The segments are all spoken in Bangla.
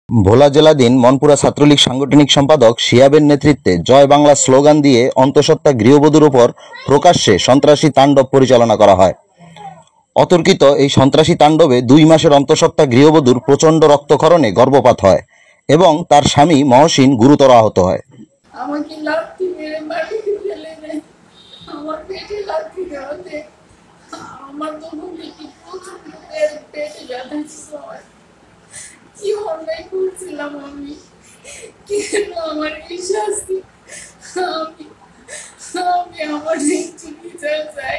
ভোলা জেলাধীন মনপুরা ছাত্রলীগ সাংগঠনিক সম্পাদক শিহাবের নেতৃত্বে জয় বাংলা স্লোগান দিয়ে অন্তঃসত্ত্বা গৃহবধূর উপর প্রকাশ্যে সন্ত্রাসী তাণ্ডব পরিচালনা করা হয়। অতর্কিত এই সন্ত্রাসী তাণ্ডবে 2 মাসের অন্তঃসত্ত্বা গৃহবধূর প্রচণ্ড রক্তক্ষরণে গর্ভপাত হয় এবং তার স্বামী মহসিন গুরুতর আহত হয়। আমাকে লাথি মেরে মাটিতে ফেলে দেয়, আমার পেটে লাথি দেওয়াতে আমার তখন দেখি প্রচন্ড পেটে ব্যথা হয়। কি অন্যায় করছিলাম আমি, কেন আমার এই শাস্তি? আমি আমি আমার বিচার চাই,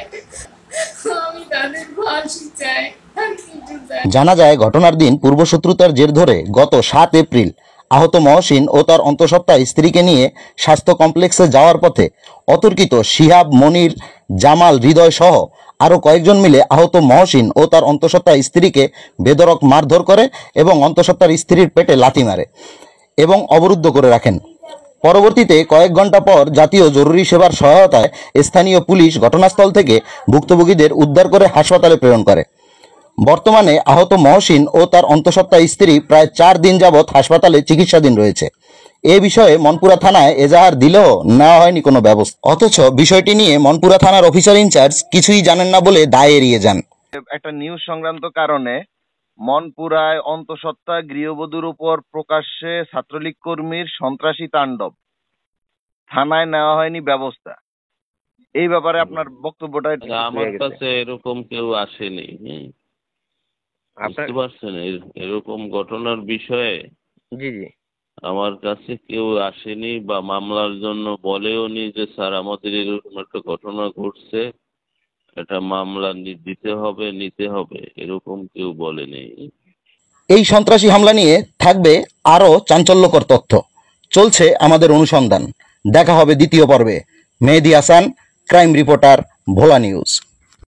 আমি তাদের ফাঁসি চাই। জানা যায় ঘটনার দিন পূর্বশত্রুতার জের ধরে গত 7 এপ্রিল আহত মহসিন ও তার অন্তঃসত্ত্বা স্ত্রীকে নিয়ে স্বাস্থ্য কমপ্লেক্সে যাওয়ার পথে অতর্কিত শিহাব, মনির, জামাল, হৃদয় সহ আরও কয়েকজন মিলে আহত মহসিন ও তার অন্তঃসত্ত্বা স্ত্রীকে বেধড়ক মারধর করে এবং অন্তঃসত্ত্বার স্ত্রীর পেটে লাথি মারে এবং অবরুদ্ধ করে রাখেন। পরবর্তীতে কয়েক ঘন্টা পর জাতীয় জরুরি সেবার সহায়তায় স্থানীয় পুলিশ ঘটনাস্থল থেকে ভুক্তভোগীদের উদ্ধার করে হাসপাতালে প্রেরণ করে। বর্তমানে আহত মহসিন ও তার অন্তঃসত্ত্বা স্ত্রী প্রায় 4 দিন যাবৎ হাসপাতালে চিকিৎসাধীন রয়েছে। এ বিষয়ে মনপুরা থানায় এজাহার দিলেও নেওয়া হয়নি কোনো ব্যবস্থা। অথচ বিষয়টি নিয়ে মনপুরা থানার অফিসার ইনচার্জ কিছুই জানেন না বলে দায় এড়িয়ে যান। একটা নিউজ সংক্রান্ত কারণে মনপুরায় অন্তঃসত্ত্বা গৃহবধূর উপর প্রকাশ্যে ছাত্রলীগ কর্মীর সন্ত্রাসী তাণ্ডব, থানায় নেওয়া হয়নি ব্যবস্থা। এই ব্যাপারে আপনার বক্তব্যটা? আমার কাছে এরকম কেউ আসেনি, বুঝতে পারছেন? এরকম ঘটনার বিষয়ে জি জি আমার কাছে কেউ আসেনি বা মামলার জন্য বলেও নি যে স্যার আমাদের এরকম একটা ঘটনা ঘটছে, এটা মামলা নিতে হবে, এরকম কেউ বলেনি। এই সন্ত্রাসী হামলা নিয়ে থাকবে আরও চাঞ্চল্যকর তথ্য। চলছে আমাদের অনুসন্ধান। দেখা হবে দ্বিতীয় পর্বে। মেহেদী হাসান, ক্রাইম রিপোর্টার, ভোলা নিউজ।